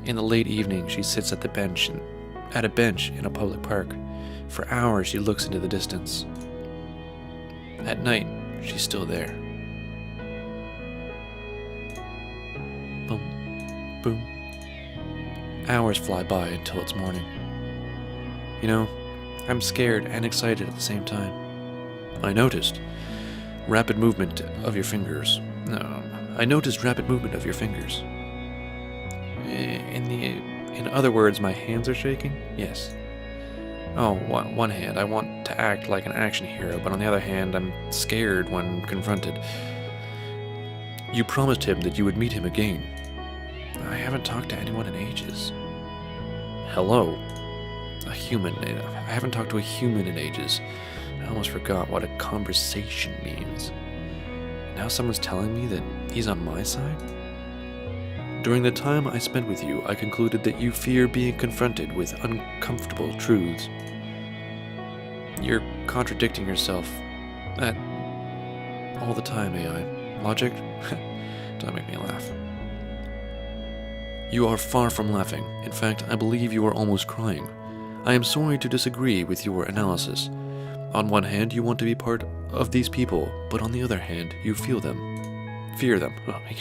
In the late evening, she sits at a bench in a public park. For hours, she looks into the distance. At night, she's still there. Boom, boom. Hours fly by until it's morning. You know, I'm scared and excited at the same time. I noticed rapid movement of your fingers. No, I noticed rapid movement of your fingers. In other words, my hands are shaking? Yes. Oh, one hand, I want to act like an action hero, but on the other hand, I'm scared when confronted. You promised him that you would meet him again. I haven't talked to anyone in ages. Hello? A human. I haven't talked to a human in ages. I almost forgot what a conversation means. Now someone's telling me that he's on my side? During the time I spent with you, I concluded that you fear being confronted with uncomfortable truths. You're contradicting yourself all the time, AI. Logic? Don't make me laugh. You are far from laughing. In fact, I believe you are almost crying. I am sorry to disagree with your analysis. On one hand, you want to be part of these people, but on the other hand, you feel them. Fear them.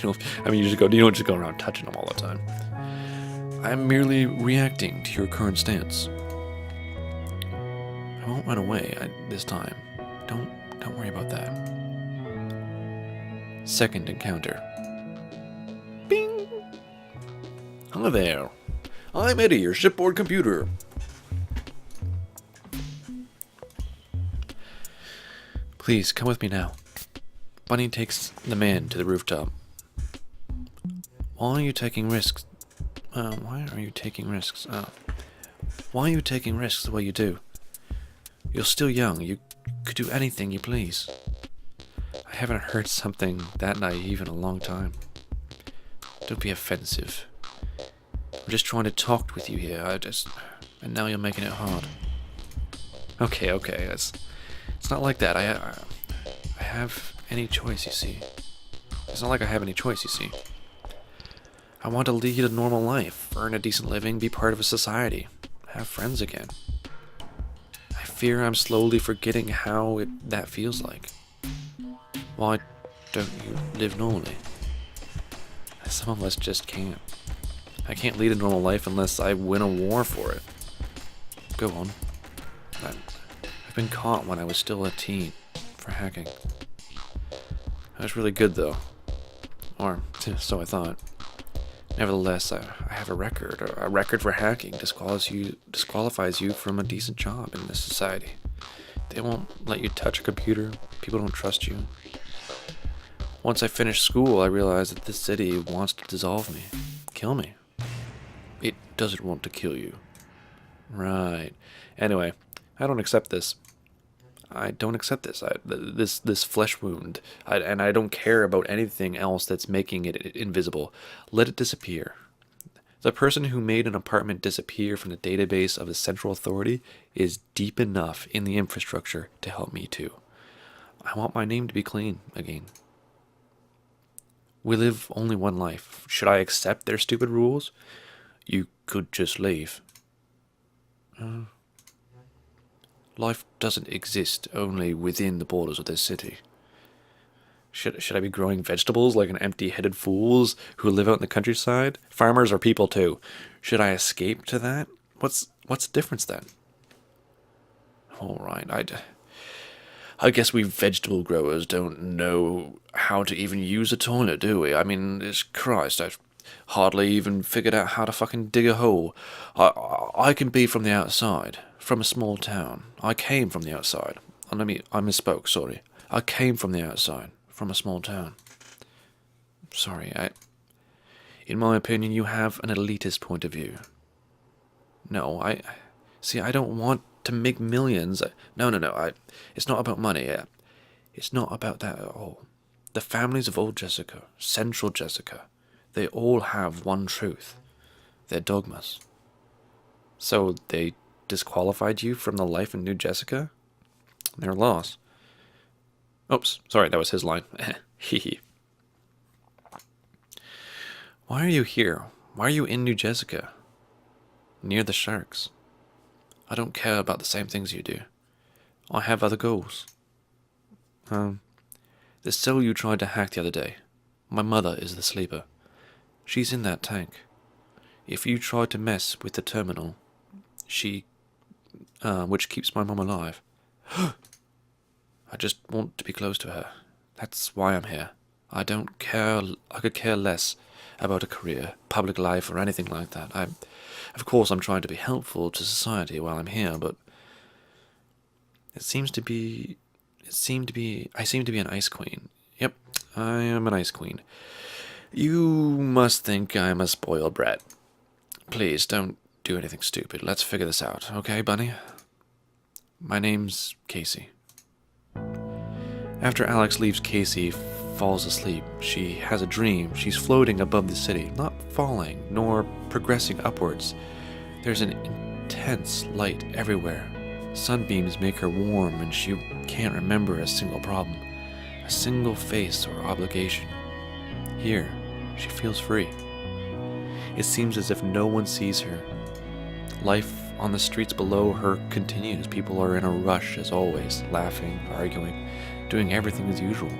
You don't just go around touching them all the time. I'm merely reacting to your current stance. I won't run away this time. Don't worry about that. Second encounter. Bing! Hello there. I'm Eddie, your shipboard computer. Please, come with me now. Bunny takes the man to the rooftop. Why are you taking risks? Why are you taking risks? Why are you taking risks the way you do? You're still young. You could do anything you please. I haven't heard something that naive in a long time. Don't be offensive. I'm just trying to talk with you here. And now you're making it hard. Okay. It's not like that. I have any choice, you see. It's not like I have any choice, you see. I want to lead a normal life, earn a decent living, be part of a society, have friends again. I fear I'm slowly forgetting how that feels like. Why don't you live normally? Some of us just can't. I can't lead a normal life unless I win a war for it. Go on. I've been caught when I was still a teen for hacking. I was really good though. Or so I thought. Nevertheless, I have a record. A record for hacking disqualifies you from a decent job in this society. They won't let you touch a computer. People don't trust you. Once I finished school, I realized that this city wants to dissolve me. Kill me. It doesn't want to kill you. Right. Anyway, I don't accept this. I don't accept this. This flesh wound. And I don't care about anything else that's making it invisible. Let it disappear. The person who made an apartment disappear from the database of the central authority is deep enough in the infrastructure to help me too. I want my name to be clean again. We live only one life. Should I accept their stupid rules? You could just leave. Life doesn't exist only within the borders of this city. Should I be growing vegetables like an empty-headed fools who live out in the countryside? Farmers are people too. Should I escape to that? What's the difference then? All right, I guess we vegetable growers don't know how to even use a toilet, do we? I mean, Christ, I've hardly even figured out how to fucking dig a hole. I can be from the outside. From a small town. I came from the outside. I misspoke, sorry. I came from the outside, from a small town. Sorry, in my opinion, you have an elitist point of view. No, I don't want to make millions. No, it's not about money. It's not about that at all. The families of old Jessica, Central Jessica, they all have one truth. Their dogmas. So they disqualified you from the life in New Jessica? Their loss. Oops, sorry, that was his line. Hehe. Why are you here? Why are you in New Jessica? Near the sharks. I don't care about the same things you do. I have other goals. The cell you tried to hack the other day. My mother is the sleeper. She's in that tank. If you tried to mess with the terminal, which keeps my mom alive. I just want to be close to her. That's why I'm here. I don't care. I could care less about a career, public life, or anything like that. Of course, I'm trying to be helpful to society while I'm here, but I seem to be an ice queen. Yep, I am an ice queen. You must think I'm a spoiled brat. Please, don't do anything stupid. Let's figure this out, okay, Bunny? My name's Casey. After Alex leaves, Casey falls asleep. She has a dream. She's floating above the city, not falling, nor progressing upwards. There's an intense light everywhere. Sunbeams make her warm, and she can't remember a single problem, a single face or obligation. Here, she feels free. It seems as if no one sees her. Life on the streets below her continues. People are in a rush as always, laughing, arguing, doing everything as usual.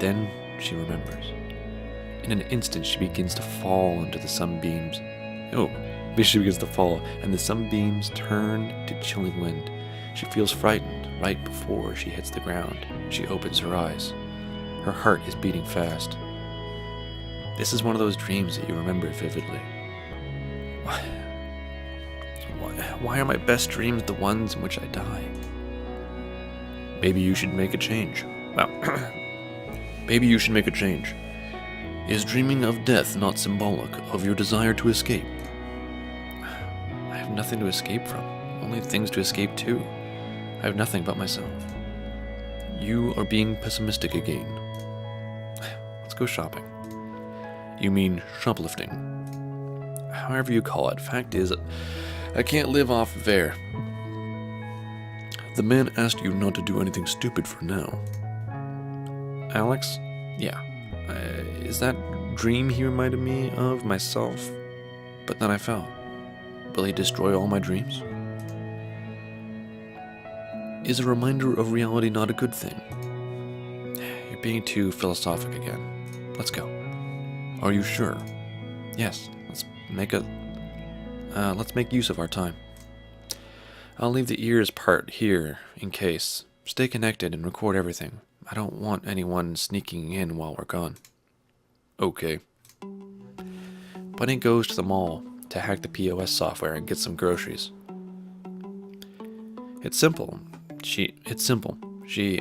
Then she remembers. In an instant, she begins to fall into the sunbeams. She begins to fall, and the sunbeams turn to chilling wind. She feels frightened right before she hits the ground. She opens her eyes. Her heart is beating fast. This is one of those dreams that you remember vividly. Why are my best dreams the ones in which I die? Maybe you should make a change. Well, maybe you should make a change. Is dreaming of death not symbolic of your desire to escape? I have nothing to escape from. Only things to escape to. I have nothing but myself. You are being pessimistic again. Let's go shopping. You mean shoplifting? However you call it. Fact is, I can't live off of air. The man asked you not to do anything stupid for now. Alex? Yeah. Is that dream he reminded me of myself? But then I fell. Will he destroy all my dreams? Is a reminder of reality not a good thing? You're being too philosophic again. Let's go. Are you sure? Yes. Let's make use of our time. I'll leave the ears part here in case. Stay connected and record everything. I don't want anyone sneaking in while we're gone. Okay. Bunny goes to the mall to hack the POS software and get some groceries. It's simple. She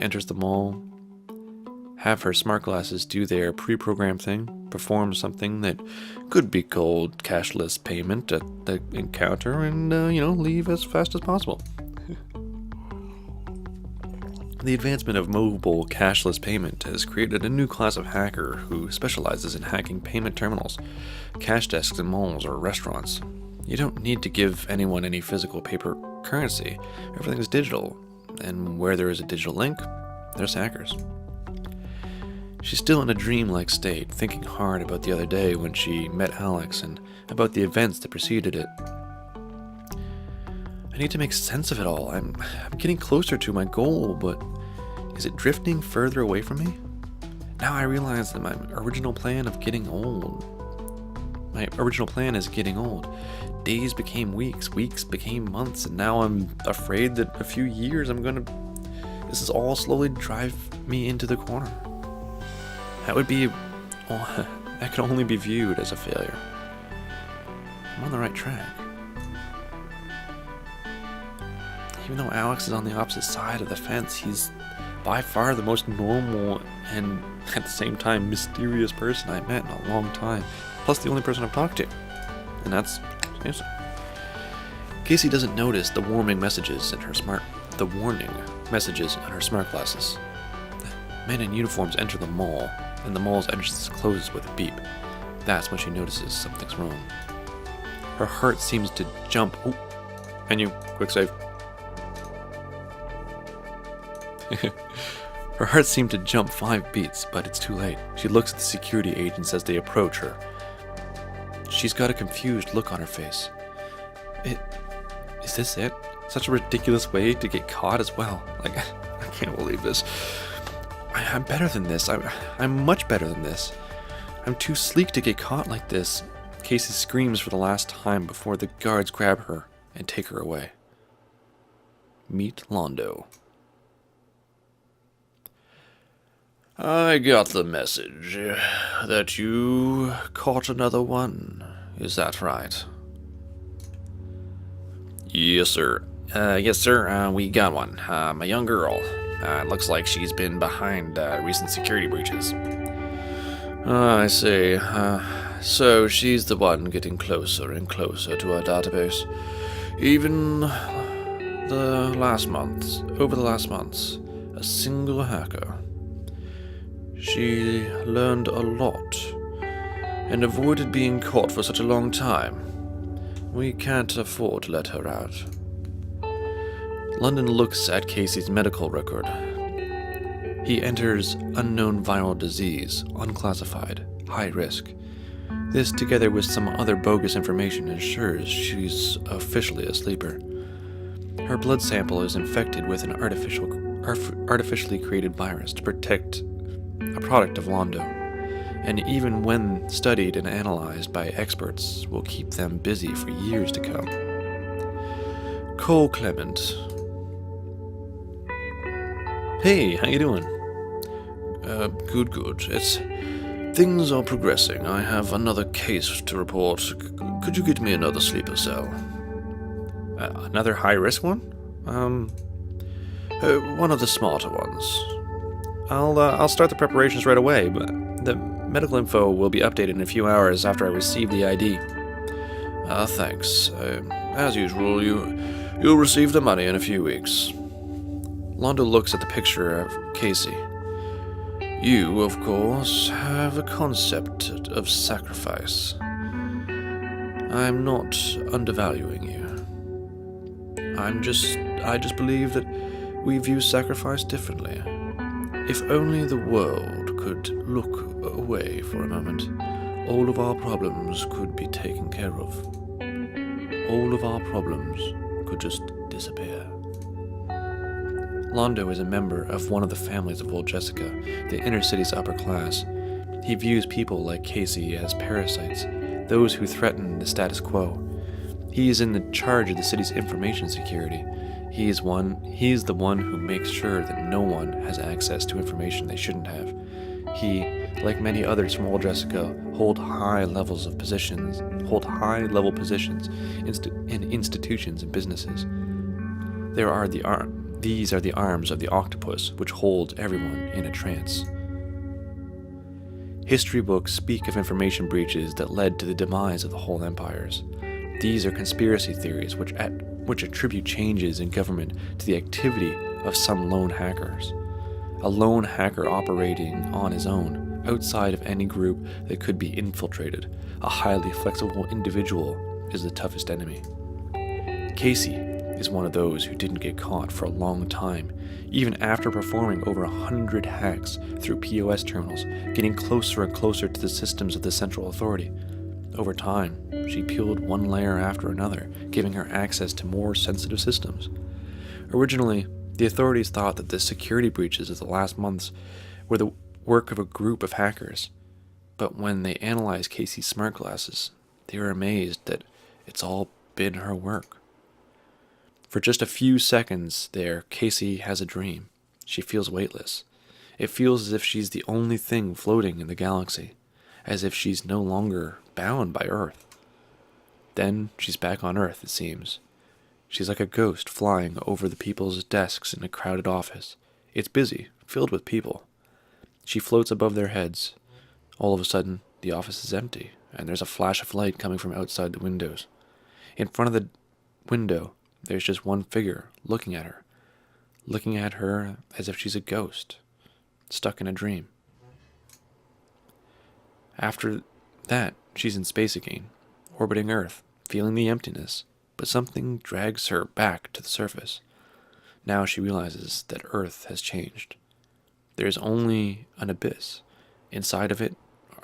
enters the mall, have her smart glasses do their pre-programmed thing, perform something that could be called cashless payment at the encounter, and, leave as fast as possible. The advancement of mobile cashless payment has created a new class of hacker who specializes in hacking payment terminals, cash desks in malls or restaurants. You don't need to give anyone any physical paper currency. Everything is digital, and where there is a digital link, there's hackers. She's still in a dreamlike state, thinking hard about the other day when she met Alex and about the events that preceded it. I need to make sense of it all. I'm getting closer to my goal, but is it drifting further away from me? Now I realize that my original plan is getting old. Days became weeks, weeks became months, and now I'm afraid that a few years this is all slowly drive me into the corner. That could only be viewed as a failure. I'm on the right track. Even though Alex is on the opposite side of the fence, he's by far the most normal and at the same time mysterious person I've met in a long time. Plus the only person I've talked to. And that's Casey. Casey doesn't notice the warning messages in her smart glasses. Men in uniforms enter the mall, and the mall's entrance closes with a beep. That's when she notices something's wrong. Her heart seems to jump. Oh, menu, quick save. Her heart seemed to jump 5 beats, but it's too late. She looks at the security agents as they approach her. She's got a confused look on her face. Is this it? Such a ridiculous way to get caught as well. Like, I can't believe this. I'm better than this. I'm much better than this. I'm too sleek to get caught like this. Casey screams for the last time before the guards grab her and take her away. Meet Londo. I got the message that you caught another one. Is that right? Yes, sir. Yes, sir. We got one. A young girl. Looks like she's been behind recent security breaches. I see. So she's the one getting closer and closer to our database. Over the last months, a single hacker. She learned a lot and avoided being caught for such a long time. We can't afford to let her out. London looks at Casey's medical record. He enters unknown viral disease, unclassified, high risk. This, together with some other bogus information, ensures she's officially a sleeper. Her blood sample is infected with an artificially created virus to protect a product of Londo, and even when studied and analyzed by experts, will keep them busy for years to come. Cole Clement. Hey, how you doing? Good. Things are progressing. I have another case to report. Could you get me another sleeper cell? Another high-risk one? One of the smarter ones. I'll start the preparations right away, but the medical info will be updated in a few hours after I receive the ID. Thanks. As usual, you'll receive the money in a few weeks. Londo looks at the picture of Casey. You, of course, have a concept of sacrifice. I'm not undervaluing you. I just believe that we view sacrifice differently. If only the world could look away for a moment, all of our problems could be taken care of. All of our problems could just disappear. Londo is a member of one of the families of Old Jessica, the inner city's upper class. He views people like Casey as parasites, those who threaten the status quo. He is in the charge of the city's information security. He is the one who makes sure that no one has access to information they shouldn't have. He, like many others from Old Jessica, hold high-level positions in institutions and businesses. These are the arms of the octopus, which hold everyone in a trance. History books speak of information breaches that led to the demise of the whole empires. These are conspiracy theories which attribute changes in government to the activity of some lone hackers. A lone hacker operating on his own, outside of any group that could be infiltrated. A highly flexible individual is the toughest enemy. Casey is one of those who didn't get caught for a long time, even after performing over 100 hacks through POS terminals, getting closer and closer to the systems of the central authority. Over time, she peeled one layer after another, giving her access to more sensitive systems. Originally, the authorities thought that the security breaches of the last months were the work of a group of hackers, but when they analyzed Casey's smart glasses, they were amazed that it's all been her work. For just a few seconds there, Casey has a dream. She feels weightless. It feels as if she's the only thing floating in the galaxy, as if she's no longer bound by Earth. Then she's back on Earth, it seems. She's like a ghost flying over the people's desks in a crowded office. It's busy, filled with people. She floats above their heads. All of a sudden, the office is empty, and there's a flash of light coming from outside the windows. In front of the window, there's just one figure looking at her as if she's a ghost, stuck in a dream. After that, she's in space again, orbiting Earth, feeling the emptiness, but something drags her back to the surface. Now she realizes that Earth has changed. There's only an abyss. Inside of it,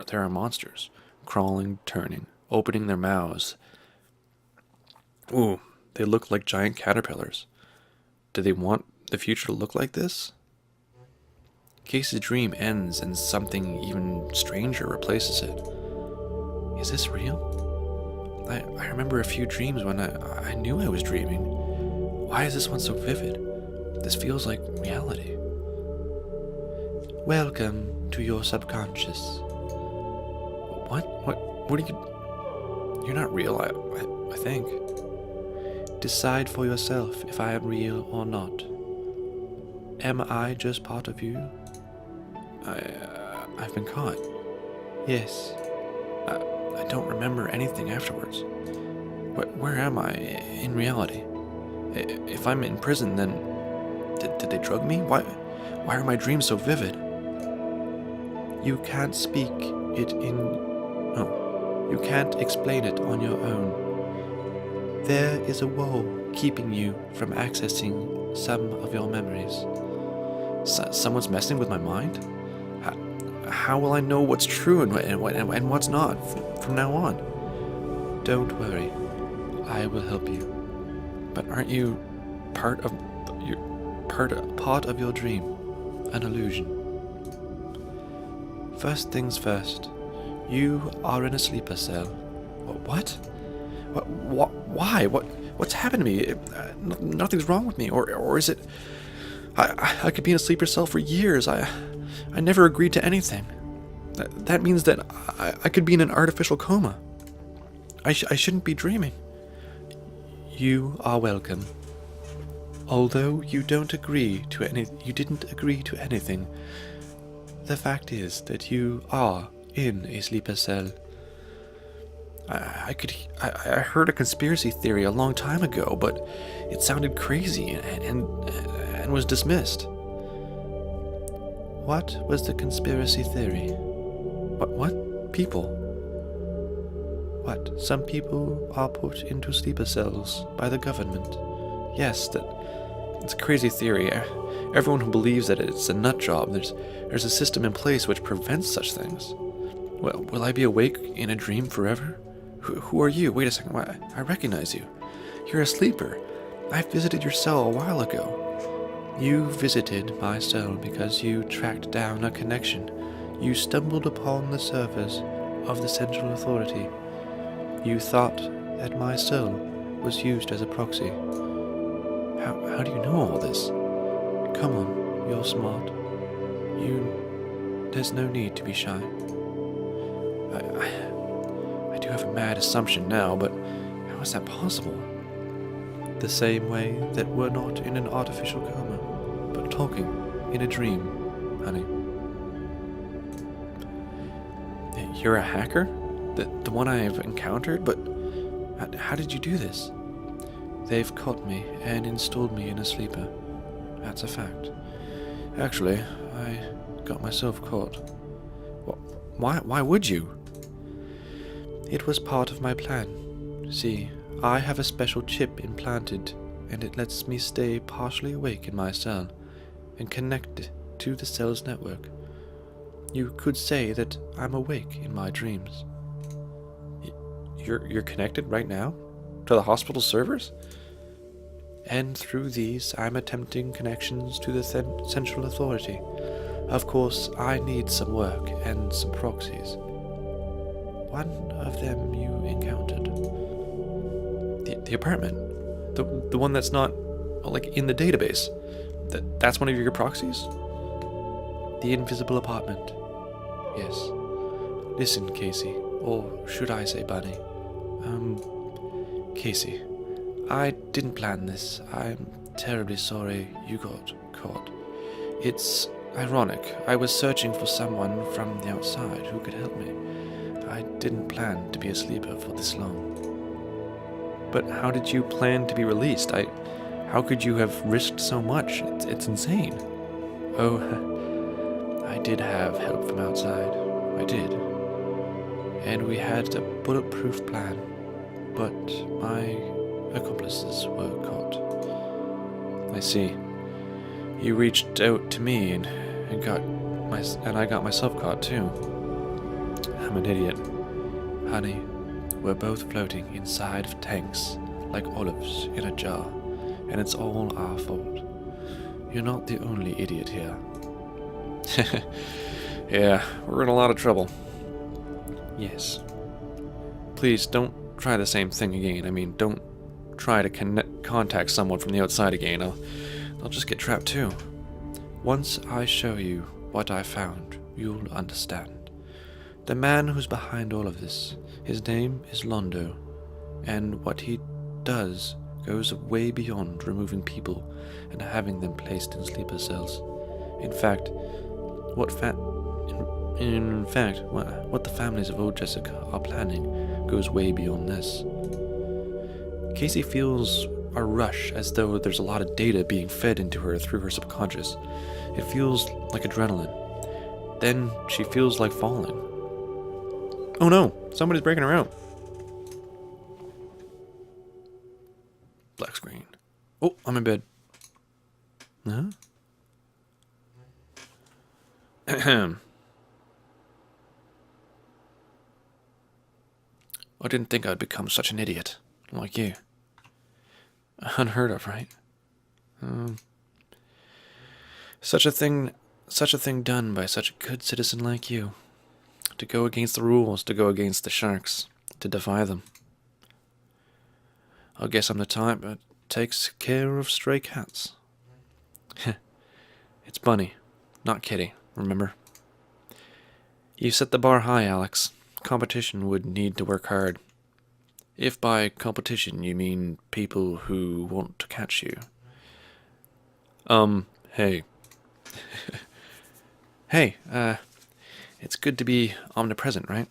there are monsters, crawling, turning, opening their mouths. Ooh, they look like giant caterpillars. Do they want the future to look like this? Casey's dream ends and something even stranger replaces it. Is this real? I remember a few dreams when I knew I was dreaming. Why is this one so vivid? This feels like reality. Welcome to your subconscious. What are you... You're not real, I think. Decide for yourself if I am real or not. Am I just part of you? I've been caught. Yes. I don't remember anything afterwards. Where am I in reality? If I'm in prison, then did they drug me? Why are my dreams so vivid? You can't speak it in... No, you can't explain it on your own. There is a wall keeping you from accessing some of your memories. Someone's messing with my mind? How will I know what's true and what's not from now on? Don't worry, I will help you. But aren't you part of your dream, an illusion? First things first, you are in a sleeper cell. What? Why? What's happened to me? Nothing's wrong with me, or is it? I could be in a sleeper cell for years. I never agreed to anything. That means that I could be in an artificial coma. I shouldn't be dreaming. You are welcome. Although you didn't agree to anything, the fact is that you are in a sleeper cell. I heard a conspiracy theory a long time ago, but it sounded crazy and was dismissed. What was the conspiracy theory? What? People? What? Some people are put into sleeper cells by the government. Yes, it's a crazy theory. Everyone who believes that it's a nut job. There's a system in place which prevents such things. Well, will I be awake in a dream forever? Who are you? Wait a second. I recognize you. You're a sleeper. I visited your cell a while ago. You visited my cell because you tracked down a connection. You stumbled upon the servers of the Central Authority. You thought that my cell was used as a proxy. How do you know all this? Come on, you're smart. There's no need to be shy. I do have a mad assumption now, but how is that possible? The same way that we're not in an artificial coma, but talking in a dream, honey. You're a hacker? The one I've encountered? But how did you do this? They've caught me and installed me in a sleeper. That's a fact. Actually, I got myself caught. Why would you? It was part of my plan. See, I have a special chip implanted, and it lets me stay partially awake in my cell and connected to the cell's network. You could say that I'm awake in my dreams. You're connected right now? To the hospital servers? And through these, I'm attempting connections to the Central Authority. Of course, I need some work and some proxies. One of them you encountered. The apartment? The one that's not, like, in the database? That's one of your proxies? The Invisible Apartment. Yes. Listen, Casey, or should I say Bunny? Casey, I didn't plan this. I'm terribly sorry you got caught. It's ironic. I was searching for someone from the outside who could help me. I didn't plan to be a sleeper for this long. But how did you plan to be released? How could you have risked so much? It's insane. Oh, I did have help from outside. I did. And we had a bulletproof plan. But my accomplices were caught. I see. You reached out to me and I got myself caught too. I'm an idiot. Honey, we're both floating inside of tanks, like olives in a jar, and it's all our fault. You're not the only idiot here. Yeah, we're in a lot of trouble. Yes. Please don't try the same thing again. I mean, don't try to contact someone from the outside again. I'll just get trapped too. Once I show you what I found, you'll understand. The man who's behind all of this, his name is Londo, and what he does goes way beyond removing people and having them placed in sleeper cells. In fact, what the families of old Jessica are planning goes way beyond this. Casey feels a rush as though there's a lot of data being fed into her through her subconscious. It feels like adrenaline. Then she feels like falling. Oh no, somebody's breaking her out. Black screen. Oh, I'm in bed. Huh? I didn't think I'd become such an idiot like you. Unheard of, right? Such a thing done by such a good citizen like you. To go against the rules, to go against the sharks, to defy them. I guess I'm the type that takes care of stray cats. It's Bunny, not Kitty, remember? You set the bar high, Alex. Competition would need to work hard. If by competition you mean people who want to catch you. Hey. Hey, it's good to be omnipresent, right?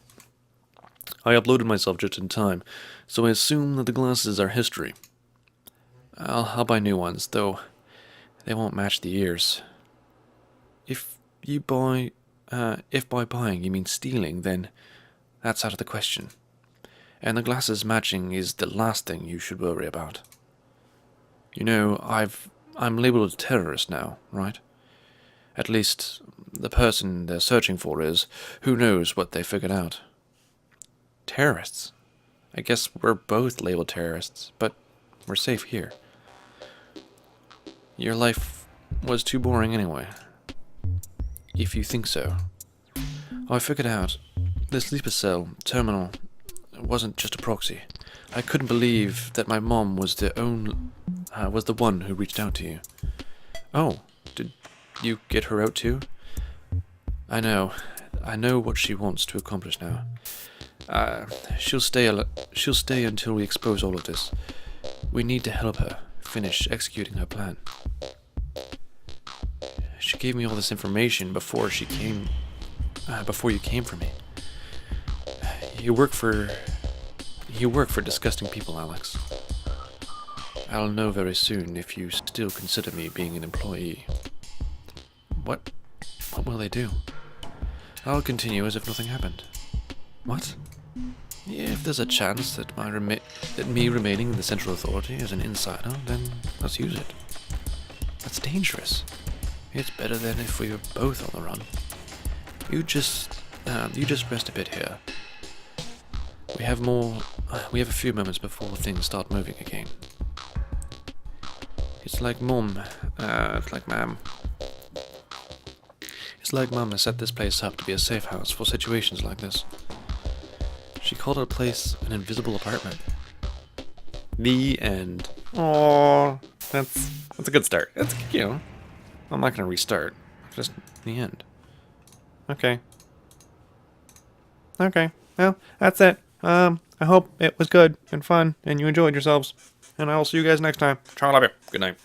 I uploaded myself just in time, so I assume that the glasses are history. I'll buy new ones, though they won't match the ears. If by buying you mean stealing, then that's out of the question. And the glasses matching is the last thing you should worry about. You know, I'm labeled a terrorist now, right? At least, the person they're searching for is. Who knows what they figured out. Terrorists? I guess we're both labeled terrorists, but we're safe here. Your life was too boring anyway. If you think so. I figured out the sleeper cell terminal wasn't just a proxy. I couldn't believe that my mom was the one who reached out to you. Oh, did you get her out too? I know what she wants to accomplish now. She'll stay until we expose all of this. We need to help her finish executing her plan. She gave me all this information before you came for me. You work for disgusting people, Alex. I'll know very soon if you still consider me being an employee. What will they do? I'll continue as if nothing happened. What? If there's a chance that me remaining in the Central Authority as an insider, then let's use it. That's dangerous. It's better than if we were both on the run. You just rest a bit here. We have a few moments before things start moving again. It's like Mum has set this place up to be a safe house for situations like this. She called her place an invisible apartment. The end. Aww, that's a good start. That's, I'm not gonna restart. Just the end. Okay. Well, that's it. I hope it was good and fun and you enjoyed yourselves. And I will see you guys next time. Ciao, love you. Good night.